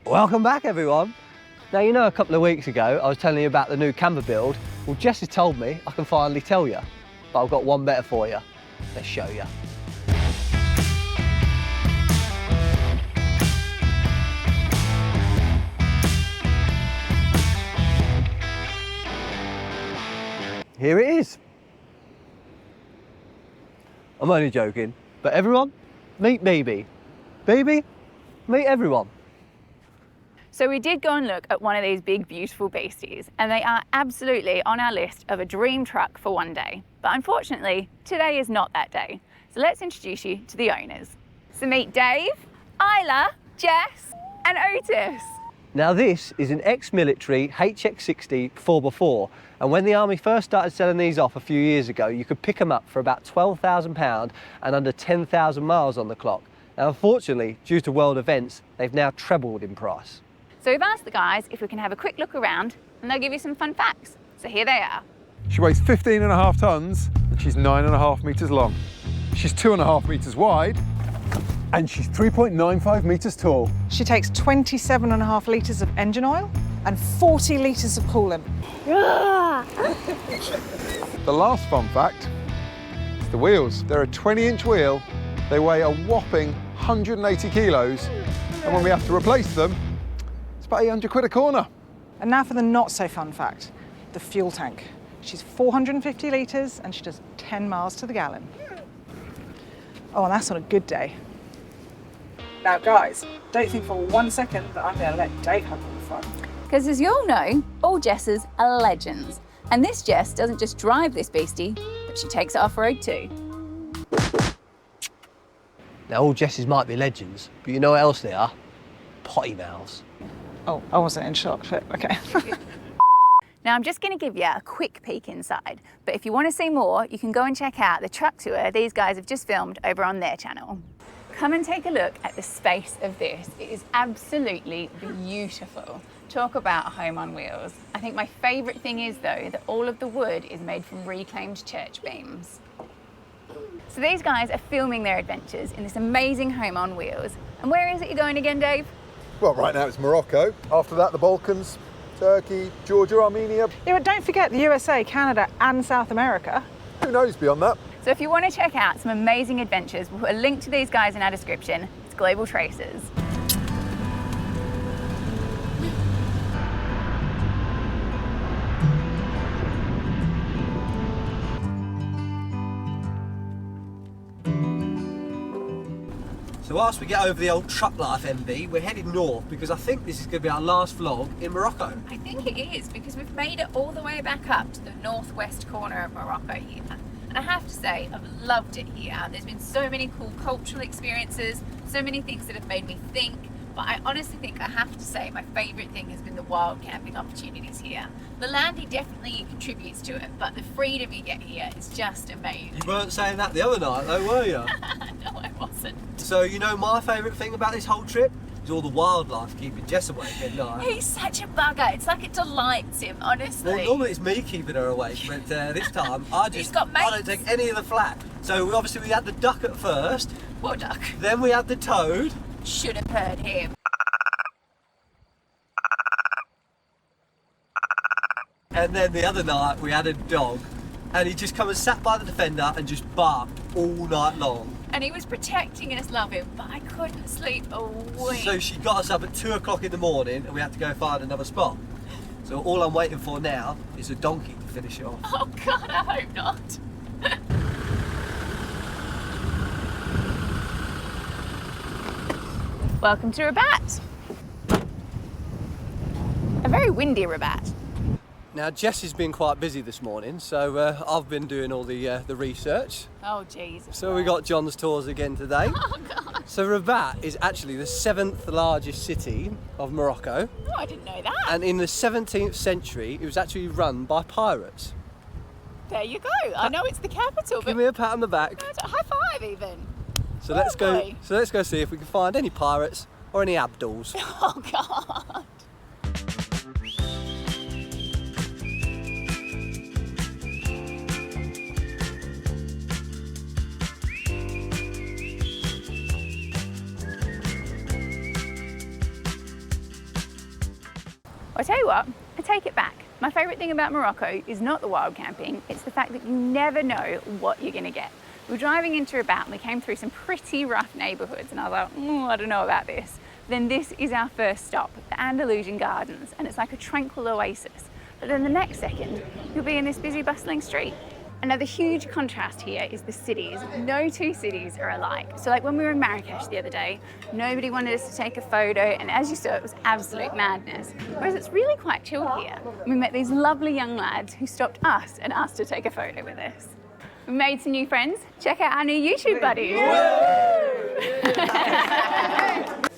Welcome back, everyone. Now, you know, a couple of weeks ago, I was telling you about the new camper build. Well, Jess has told me I can finally tell you, but I've got one better for you. Let's show you. Here it is. I'm only joking, but everyone, meet Bibi. Bibi, meet everyone. So we did go and look at one of these big, beautiful beasties, and they are absolutely on our list of a dream truck for one day. But unfortunately, today is not that day. So let's introduce you to the owners. So meet Dave, Isla, Jess, and Otis. Now this is an ex-military HX60 4x4, and when the army first started selling these off a few years ago, you could pick them up for about £12,000 and under 10,000 miles on the clock. Now unfortunately, due to world events, they've now trebled in price. So we've asked the guys if we can have a quick look around, and they'll give you some fun facts. So here they are. She weighs 15.5 tons and she's 9.5 metres long. She's 2.5 metres wide and she's 3.95 metres tall. She takes 27.5 litres of engine oil and 40 litres of coolant. The last fun fact is the wheels. They're a 20-inch wheel. They weigh a whopping 180 kilos. And when we have to replace them, it's about 800 quid a corner. And now for the not so fun fact, the fuel tank. She's 450 litres and she does 10 miles to the gallon. Oh, and that's on a good day. Now guys, don't think for 1 second that I'm going to let Dave have all the fun. Because as you all know, all Jesses are legends. And this Jess doesn't just drive this beastie, but she takes it off-road too. Now all Jesses might be legends, but you know what else they are? Potty mouths. Oh, I wasn't in shock, but okay. Now I'm just going to give you a quick peek inside, but if you want to see more, you can go and check out the truck tour these guys have just filmed over on their channel. Come and take a look at the space of this. It is absolutely beautiful. Talk about a home on wheels. I think my favourite thing is though that all of the wood is made from reclaimed church beams. So these guys are filming their adventures in this amazing home on wheels. And where is it you're going again, Dave? Well, right now it's Morocco. After that, the Balkans, Turkey, Georgia, Armenia. Yeah, but don't forget the USA, Canada and South America. Who knows beyond that? So if you want to check out some amazing adventures, we'll put a link to these guys in our description. It's Global Tracers. So whilst we get over the old truck life MV, we're heading north because I think this is going to be our last vlog in Morocco. I think it is, because we've made it all the way back up to the northwest corner of Morocco here. And I have to say, I've loved it here. There's been so many cool cultural experiences, so many things that have made me think. But I honestly think I have to say my favourite thing has been the wild camping opportunities here. The landing definitely contributes to it, but the freedom you get here is just amazing. You weren't saying that the other night though, were you? No, I wasn't. So you know my favourite thing about this whole trip is all the wildlife keeping Jess awake at night. He's such a bugger. It's like it delights him, honestly. Well, normally it's me keeping her awake, but this time I don't take any of the flak. So obviously we had the duck at first. What duck? Then we had the toad. Should have heard him. And then the other night we had a dog, and he just come and sat by the defender and just barked all night long. And he was protecting us, love him, but I couldn't sleep a wink. So she got us up at 2 o'clock in the morning and we had to go find another spot. So all I'm waiting for now is a donkey to finish it off. Oh God, I hope not. Welcome to Rabat. A very windy Rabat. Now Jess has been quite busy this morning, so I've been doing all the research. Oh Jesus. So we got John's tours again today. Oh God. So Rabat is actually the 7th largest city of Morocco. Oh, I didn't know that. And in the 17th century, it was actually run by pirates. There you go. I know it's the capital, Give but me a pat on the back. high five even. So let's go. Lovely. So let's go see if we can find any pirates or any Abduls. Oh God. Well, I tell you what, I take it back. My favourite thing about Morocco is not the wild camping, it's the fact that you never know what you're going to get. We were driving into Rabat and we came through some pretty rough neighbourhoods and I was like, I don't know about this. Then this is our first stop, the Andalusian Gardens, and it's like a tranquil oasis. But then the next second, you'll be in this busy, bustling street. And now the huge contrast here is the cities. No two cities are alike. So like when we were in Marrakesh the other day, nobody wanted us to take a photo, and as you saw, it was absolute madness. Whereas it's really quite chill here. We met these lovely young lads who stopped us and asked to take a photo with us. We made some new friends. Check out our new YouTube buddies.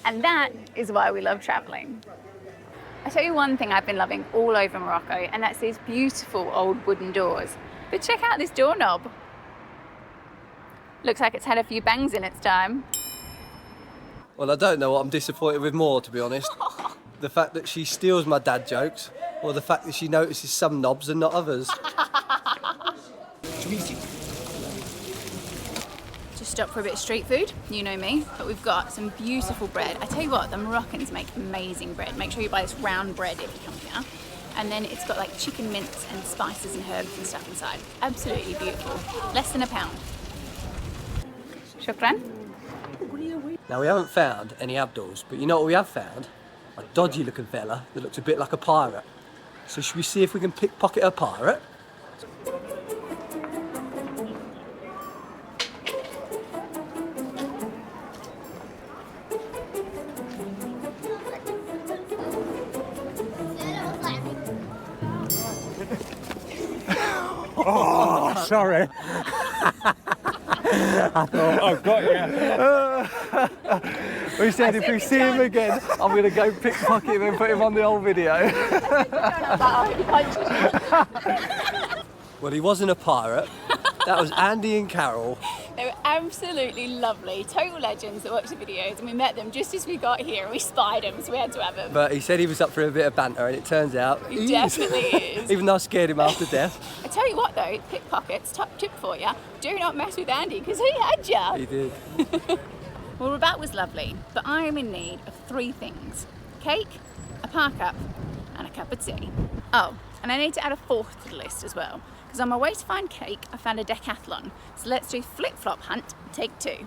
And that is why we love traveling. I tell you one thing I've been loving all over Morocco, and that's these beautiful old wooden doors. But check out this doorknob. Looks like it's had a few bangs in its time. Well, I don't know what I'm disappointed with more, to be honest. The fact that she steals my dad jokes, or the fact that she notices some knobs and not others. Just stop for a bit of street food, you know me, but we've got some beautiful bread. I tell you what, the Moroccans make amazing bread. Make sure you buy this round bread if you come here. And then it's got like chicken mince and spices and herbs and stuff inside. Absolutely beautiful. Less than £1. Shukran. Now, we haven't found any Abduls, but you know what we have found? A dodgy looking fella that looks a bit like a pirate. So should we see if we can pickpocket a pirate? Oh, sorry. I thought, I've got you. We said if we see him again, I'm going to go pickpocket him and put him on the old video. Well, he wasn't a pirate. That was Andy and Carol. They were absolutely lovely, total legends that watch the videos, and we met them just as we got here and we spied them, so we had to have them. But he said he was up for a bit of banter, and it turns out He definitely is. Even though I scared him half to death. I tell you what though, pickpockets, top tip for you, do not mess with Andy because he had ya. He did. Well, Rabat was lovely, but I am in need of 3 things. Cake, a park up, and a cup of tea. Oh, and I need to add a 4th to the list as well, because on my way to find cake, I found a decathlon. So let's do flip-flop hunt, take 2.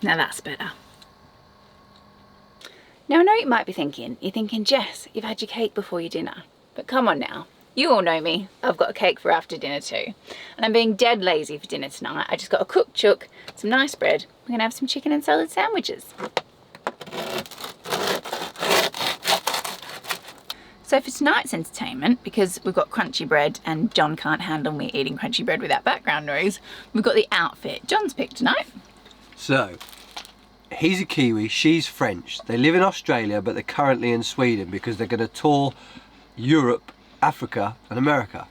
Now that's better. Now I know you might be thinking, Jess, you've had your cake before your dinner. But come on now, you all know me. I've got a cake for after dinner too. And I'm being dead lazy for dinner tonight. I just got a cooked chook, some nice bread. We're gonna have some chicken and salad sandwiches. So for tonight's entertainment, because we've got crunchy bread and John can't handle me eating crunchy bread without background noise, we've got the outfit John's picked tonight. So, he's a Kiwi, she's French. They live in Australia, but they're currently in Sweden because they're going to tour Europe, Africa and America.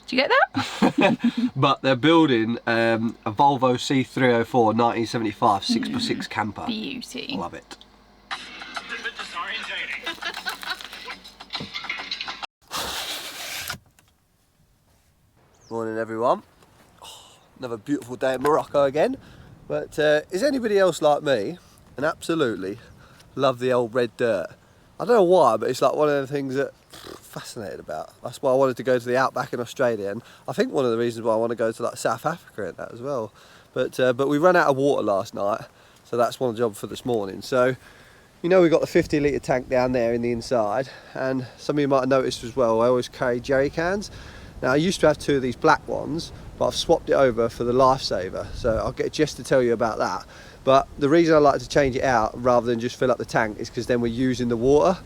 Did you get that? But they're building a Volvo C304 1975 6x6 camper. Beauty. Love it. Morning everyone. Oh, another beautiful day in Morocco again. But is anybody else like me and absolutely love the old red dirt? I don't know why, but it's like one of the things that I'm fascinated about. That's why I wanted to go to the outback in Australia, and I think one of the reasons why I want to go to like South Africa and that as well. But we ran out of water last night, so that's one job for this morning. So, you know, we've got the 50 litre tank down there in the inside, and some of you might have noticed as well, I always carry jerry cans. Now I used to have 2 of these black ones, but I've swapped it over for the Lifesaver, so I'll get Jess to tell you about that. But the reason I like to change it out rather than just fill up the tank is because then we're using the water,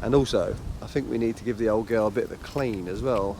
and also I think we need to give the old girl a bit of a clean as well.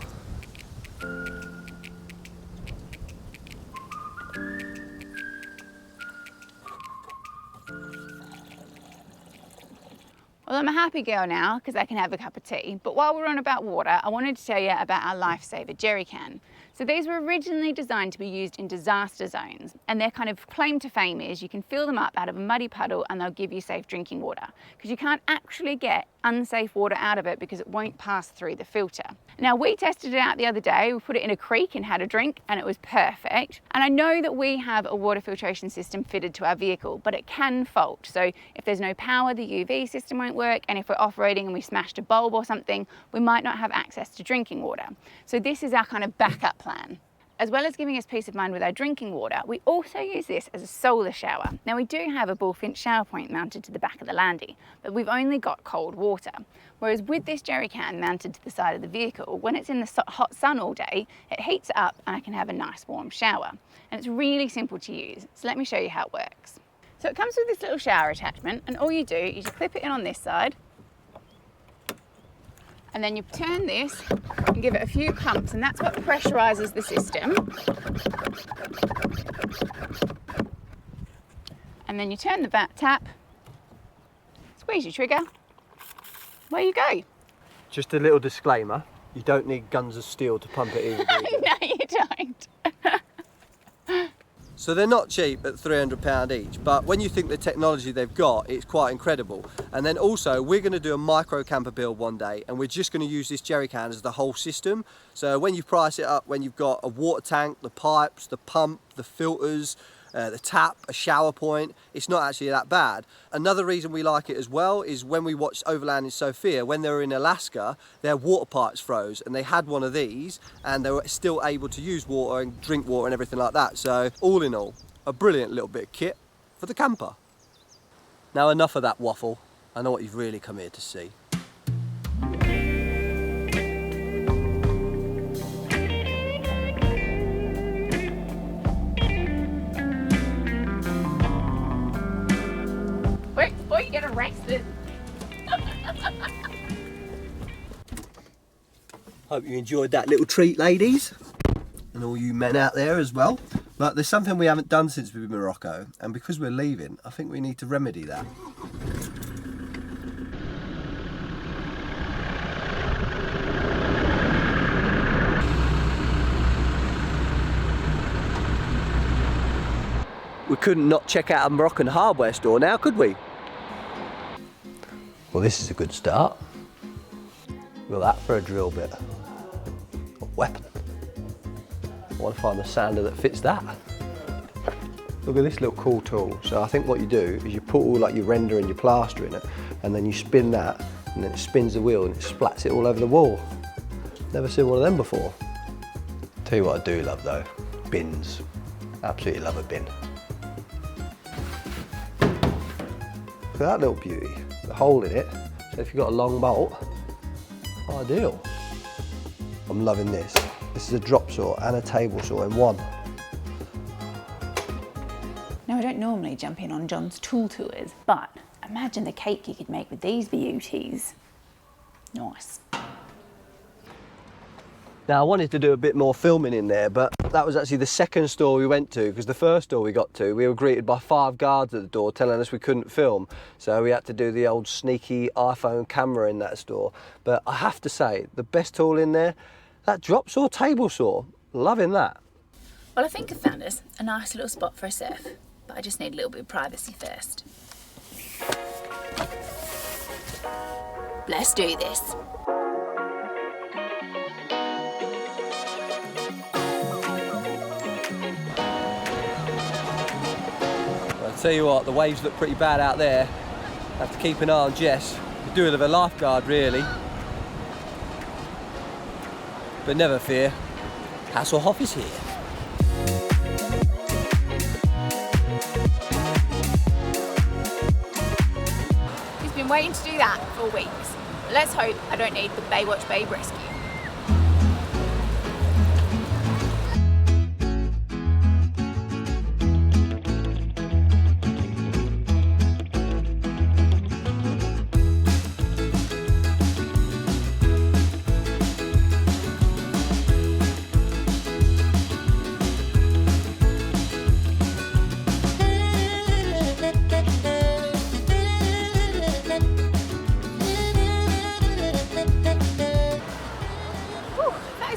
Well, I'm a happy girl now because I can have a cup of tea. But while we're on about water, I wanted to tell you about our Lifesaver jerry can. So these were originally designed to be used in disaster zones, and their kind of claim to fame is you can fill them up out of a muddy puddle and they'll give you safe drinking water, because you can't actually get unsafe water out of it because it won't pass through the filter. Now, we tested it out the other day. We put it in a creek and had a drink and it was perfect. And I know that we have a water filtration system fitted to our vehicle, but it can fault. So if there's no power, the UV system won't work. And if we're off-roading and we smashed a bulb or something, we might not have access to drinking water. So this is our kind of backup plan. As well as giving us peace of mind with our drinking water, we also use this as a solar shower. Now, we do have a bullfinch shower point mounted to the back of the Landy, but we've only got cold water. Whereas with this jerry can mounted to the side of the vehicle, when it's in the hot sun all day, it heats it up and I can have a nice warm shower. And it's really simple to use, so let me show you how it works. So it comes with this little shower attachment, and all you do is you clip it in on this side, and then you turn this and give it a few pumps, and that's what pressurizes the system. And then you turn the tap, squeeze your trigger, away you go. Just a little disclaimer, you don't need guns of steel to pump it either. No, you don't. So they're not cheap at £300 each, but when you think the technology they've got, it's quite incredible. And then also, we're going to do a micro camper build one day, and we're just going to use this jerry can as the whole system. So when you price it up, when you've got a water tank, the pipes, the pump, the filters, the tap, a shower point, it's not actually that bad. Another reason we like it as well is when we watched Overlanding Sophia, when they were in Alaska, their water pipes froze and they had one of these and they were still able to use water and drink water and everything like that. So all in all, a brilliant little bit of kit for the camper. Now enough of that waffle, I know what you've really come here to see. Boy, you get arrested. Hope you enjoyed that little treat, ladies, and all you men out there as well. But there's something we haven't done since we've been in Morocco, and because we're leaving, I think we need to remedy that. We couldn't not check out a Moroccan hardware store now, could we? Well, this is a good start. Look at that for a drill bit. A weapon. I want to find the sander that fits that. Look at this little cool tool. So I think what you do is you put all like your render and your plaster in it, and then you spin that, and then it spins the wheel and it splats it all over the wall. Never seen one of them before. Tell you what I do love though, bins. Absolutely love a bin. Look at that little beauty. The hole in it, so if you've got a long bolt, ideal. I'm loving this. This is a drop saw and a table saw in one. Now, I don't normally jump in on John's tool tours, but imagine the cake you could make with these beauties. Nice. Now I wanted to do a bit more filming in there, but that was actually the second store we went to, because the first store we got to, we were greeted by 5 guards at the door telling us we couldn't film. So we had to do the old sneaky iPhone camera in that store. But I have to say, the best tool in there, that drop saw, table saw, loving that. Well, I think I found us a nice little spot for a surf, but I just need a little bit of privacy first. Let's do this. Tell you what, the waves look pretty bad out there. Have to keep an eye on Jess. Could do it with a lifeguard really. But never fear, Hasselhoff is here. He's been waiting to do that for weeks. Let's hope I don't need the Baywatch Babe rescue.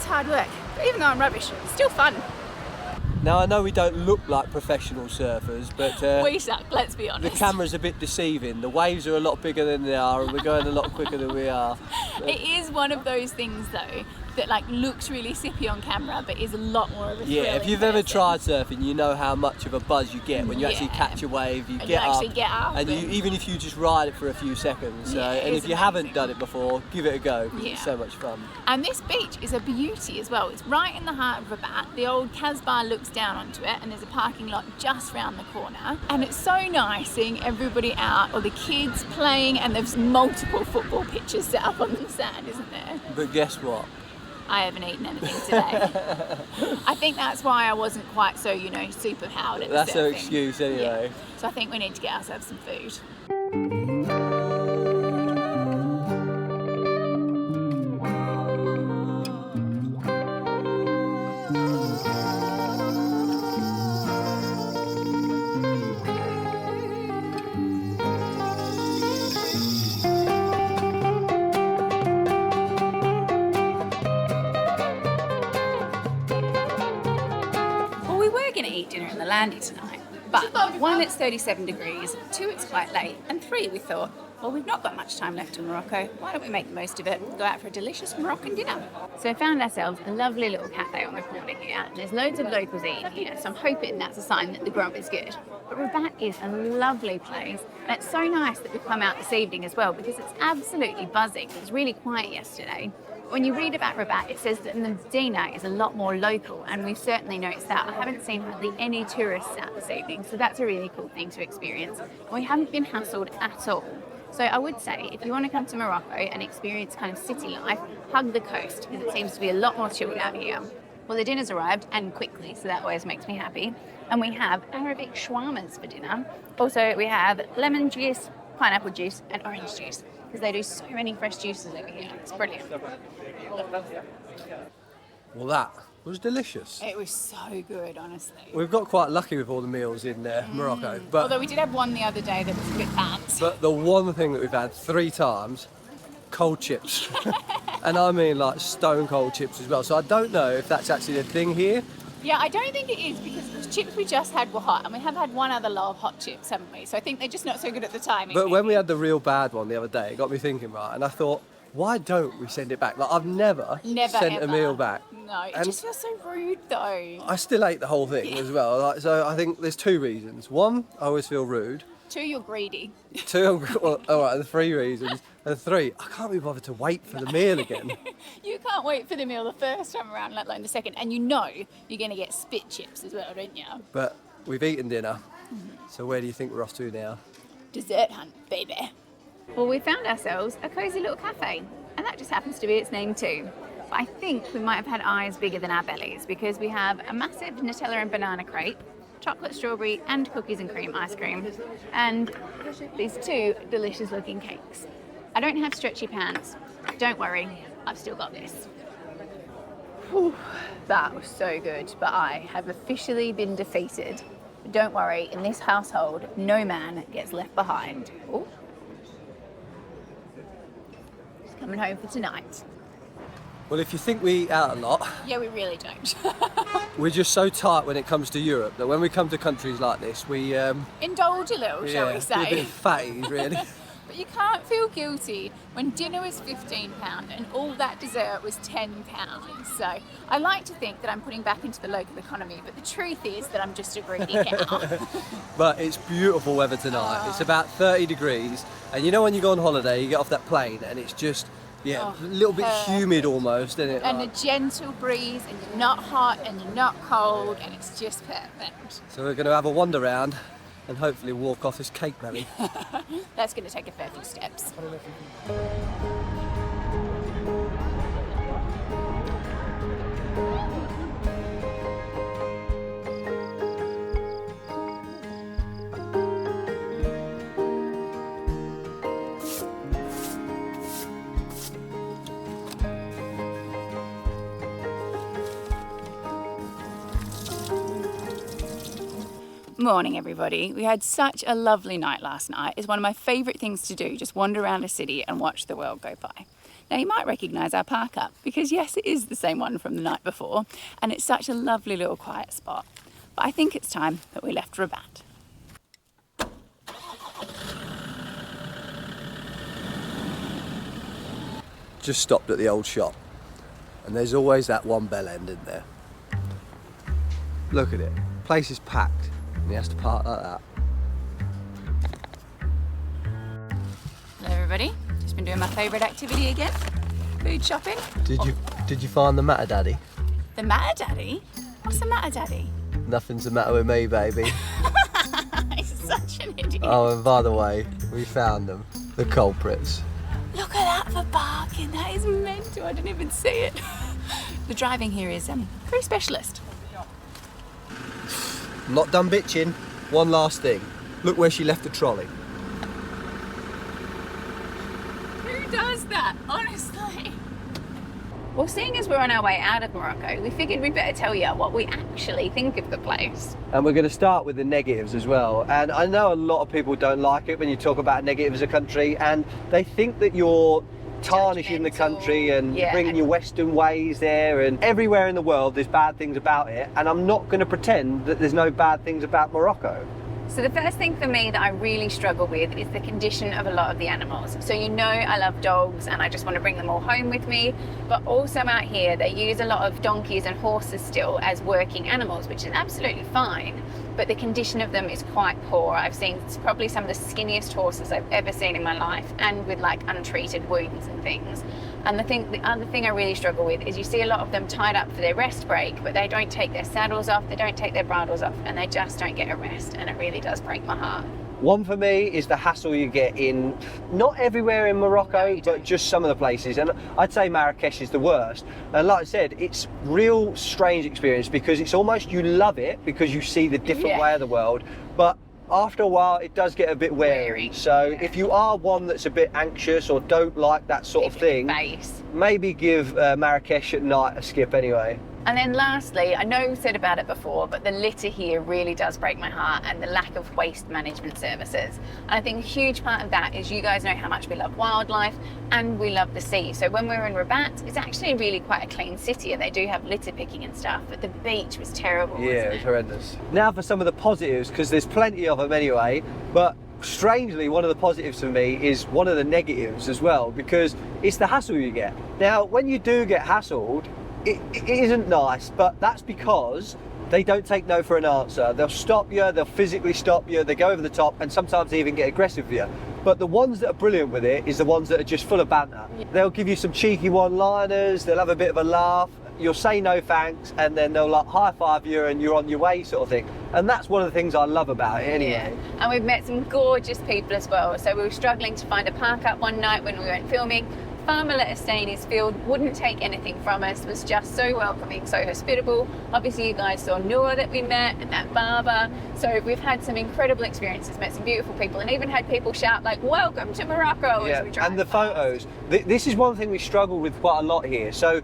Hard work, but even though I'm rubbish, it's still fun. Now I know we don't look like professional surfers, but We suck, let's be the honest. camera's a bit deceiving. The waves are a lot bigger than they are and we're going a lot quicker than we are. It is one of those things though, that like looks really sippy on camera but is a lot more of a Yeah, thrill if in you've ever person. tried surfing, you know how much of a buzz you get when you actually Yeah. catch a wave, you And get you up, actually get up and and- even if you just ride it for a few seconds. Yeah, it and is if you haven't amazing. done it before, give it a go, because Yeah. it's so much fun. And this beach is a beauty as well. It's right in the heart of Rabat. The old Casbah looks down onto it and there's a parking lot just round the corner. And it's so nice seeing everybody out, or the kids playing, and there's multiple football pitches set up on the sand, isn't there? But guess what? I haven't eaten anything today. I think that's why I wasn't quite so, super powered at the That's her surfing. excuse anyway. Yeah. So I think we need to get ourselves some food. Well, we were going to eat dinner in the Landy tonight, but one, it's 37 degrees, two, it's quite late, and three, we thought, well, we've not got much time left in Morocco. Why don't we make the most of it and go out for a delicious Moroccan dinner? So I found ourselves a lovely little cafe on the corner here, and there's loads of locals eating here, so I'm hoping that's a sign that the grub is good. But Rabat is a lovely place, and it's so nice that we've come out this evening as well, because it's absolutely buzzing. It was really quiet yesterday. When you read about Rabat, it says that Medina is a lot more local, and we've certainly noticed that. I haven't seen hardly any tourists out this evening, so that's a really cool thing to experience. And we haven't been hassled at all. So I would say, if you want to come to Morocco and experience kind of city life, hug the coast, because it seems to be a lot more chilled out here. Well, the dinner's arrived, and quickly, so that always makes me happy. And we have Arabic shawarmas for dinner. Also, we have lemon juice, pineapple juice, and orange juice, because they do so many fresh juices over here. It's brilliant. Well, that was delicious. It was so good, honestly. We've got quite lucky with all the meals in Morocco, but Although we did have one the other day that was a bit fancy. But the one thing that we've had 3 times, cold chips. And I mean like stone cold chips as well. So I don't know if that's actually the thing here. Yeah, I don't think it is, because the chips we just had were hot, and we have had one other lot of hot chips, haven't we? So I think they're just not so good at the timing. But when maybe. we had the real bad one the other day, it got me thinking, right? And I thought, why don't we send it back? Like, I've never sent ever. a meal back. No, it And just feels so rude though. I still ate the whole thing as well. Like, so I think there's 2 reasons. 1, I always feel rude. 2, you're greedy. 2, well, all right, the 3 reasons. And 3, I can't be bothered to wait for the meal again. You can't wait for the meal the first time around, let alone the second. And you know you're going to get spit chips as well, don't you? But we've eaten dinner. So where do you think we're off to now? Dessert hunt, baby. Well, we found ourselves a cosy little cafe, and that just happens to be its name too. But I think we might have had eyes bigger than our bellies, because we have a massive Nutella and banana crepe, chocolate strawberry and cookies and cream ice cream, and these 2 delicious looking cakes. I don't have stretchy pants. Don't worry, I've still got this. Whew, that was so good, but I have officially been defeated. But don't worry, in this household, no man gets left behind. Ooh. Just coming home for tonight. Well, if you think we eat out a lot, Yeah, we really don't. we're just so tight when it comes to Europe that when we come to countries like this, we Indulge a little, shall we we're a say. bit fatties, really. But you can't feel guilty when dinner was £15 and all that dessert was £10. So I like to think that I'm putting back into the local economy, but the truth is that I'm just a greedy cow. But it's beautiful weather tonight. It's about 30 degrees, and you know when you go on holiday, you get off that plane and it's just a little bit humid almost, isn't it? And a Like, gentle breeze, and you're not hot and you're not cold, and it's just perfect. so we're going to have a wander round and hopefully walk off this cake belly. That's going to take a fair few steps. Morning, everybody. We had such a lovely night last night. It's one of my favourite things to do, just wander around a city and watch the world go by. Now, you might recognise our park up, because yes, it is the same one from the night before, and it's such a lovely little quiet spot. But I think it's time that we left Rabat. Just stopped at the old shop. And there's always that one bell end in there. Look at it. Place is packed. And he has to park like that. Hello everybody, just been doing my favourite activity again, food shopping. Did you find the Matter Daddy? The Matter Daddy? What's the Matter Daddy? Nothing's the matter with me, baby. He's such an idiot. Oh, and by the way, we found them. The culprits. Look at that for parking, that is mental, I didn't even see it. The driving here is very specialist. I'm not done bitching. One last thing. Look where she left the trolley. Who does that, honestly? Well, seeing as we're on our way out of Morocco, we figured we'd better tell you what we actually think of the place. And we're going to start with the negatives as well. And I know a lot of people don't like it when you talk about negatives of a country, and they think that you're tarnishing the country and bringing your Western ways there, and everywhere in the world there's bad things about it, and I'm not going to pretend that there's no bad things about Morocco. So the first thing for me that I really struggle with is the condition of a lot of the animals. So you know I love dogs and I just want to bring them all home with me, but also out here they use a lot of donkeys and horses still as working animals, which is absolutely fine, but the condition of them is quite poor. I've seen probably some of the skinniest horses I've ever seen in my life, and with like untreated wounds and things. And the other thing I really struggle with is you see a lot of them tied up for their rest break, but they don't take their saddles off, they don't take their bridles off, and they just don't get a rest, and it really does break my heart. One for me is the hassle you get in, not everywhere in Morocco, but just some of the places. And I'd say Marrakesh is the worst. And like I said, it's real strange experience because it's almost, you love it because you see the different way of the world. But after a while, it does get a bit weary. So if you are one that's a bit anxious or don't like that sort of thing, maybe give Marrakesh at night a skip anyway. And then lastly, I know we've said about it before, but the litter here really does break my heart, and the lack of waste management services. And I think a huge part of that is you guys know how much we love wildlife and we love the sea. So when we were in Rabat, it's actually really quite a clean city, and they do have litter picking and stuff, but the beach was terrible. Yeah, it was horrendous. Now for some of the positives, because there's plenty of them anyway, but strangely, one of the positives for me is one of the negatives as well, because it's the hassle you get. Now, when you do get hassled, it isn't nice, but that's because they don't take no for an answer. They'll stop you, they'll physically stop you, they go over the top, and sometimes they even get aggressive with you. But the ones that are brilliant with it is the ones that are just full of banter. They'll give you some cheeky one-liners, they'll have a bit of a laugh, you'll say no thanks, and then they'll like high-five you and you're on your way sort of thing. And that's one of the things I love about it anyway. Yeah. And we've met some gorgeous people as well. So we were struggling to find a park up one night when we went filming. Farmer let us stay in his field, wouldn't take anything from us, was just so welcoming, so hospitable. Obviously you guys saw Noor that we met, and that barber. So we've had some incredible experiences, met some beautiful people, and even had people shout like, "Welcome to Morocco," as we drive and the past. photos. This is one thing we struggle with quite a lot here. So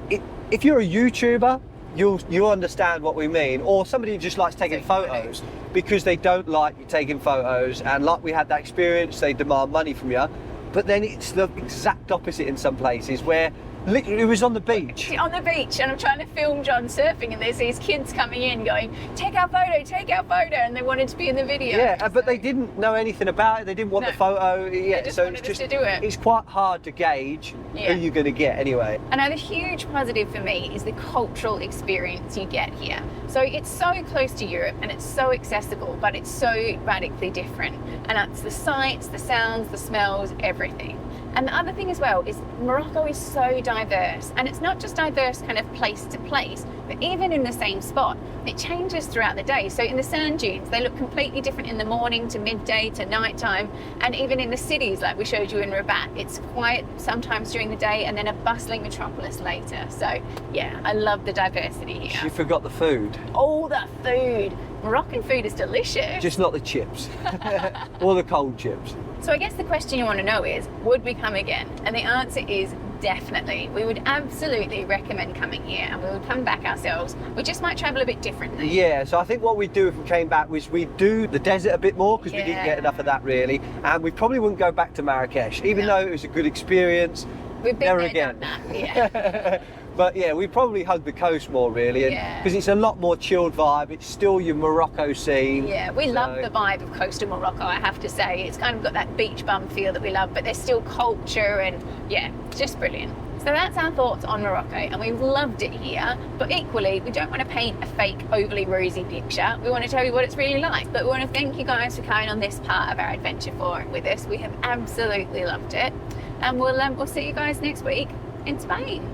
if you're a YouTuber, you'll understand what we mean, or somebody who just likes taking photos because they don't like you taking photos, and like we had that experience, they demand money from you. But then it's the exact opposite in some places where literally it was on the beach. On the beach, and I'm trying to film John surfing, and there's these kids coming in going, take our photo, and they wanted to be in the video. Yeah, but they didn't know anything about it, they didn't want the photo. Yeah, just wanted us to do it. It's quite hard to gauge who you're going to get anyway. And the huge positive for me is the cultural experience you get here. So it's so close to Europe and it's so accessible, but it's so radically different. And that's the sights, the sounds, the smells, everything. And the other thing as well is Morocco is so diverse, and it's not just diverse kind of place to place, but even in the same spot, it changes throughout the day. So in the sand dunes, they look completely different in the morning to midday to nighttime, and even in the cities, like we showed you in Rabat, it's quiet sometimes during the day and then a bustling metropolis later. So yeah, I love the diversity here. You forgot the food. Oh, the food. Moroccan food is delicious. Just not the chips, or the cold chips. So I guess the question you want to know is, would we come again? And the answer is definitely. We would absolutely recommend coming here, and we would come back ourselves. We just might travel a bit differently. Yeah, so I think what we'd do if we came back was we'd do the desert a bit more, because we didn't get enough of that really, and we probably wouldn't go back to Marrakesh, even though it was a good experience. We've been never there, again. done that, yeah. But yeah, we probably hug the coast more really, because it's a lot more chilled vibe. It's still your Morocco scene. Yeah, we love the vibe of coastal Morocco, I have to say. It's kind of got that beach bum feel that we love, but there's still culture, and yeah, just brilliant. So that's our thoughts on Morocco, and we've loved it here, but equally we don't want to paint a fake overly rosy picture. We want to tell you what it's really like, but we want to thank you guys for coming on this part of our adventure with us. We have absolutely loved it, and we'll see you guys next week in Spain.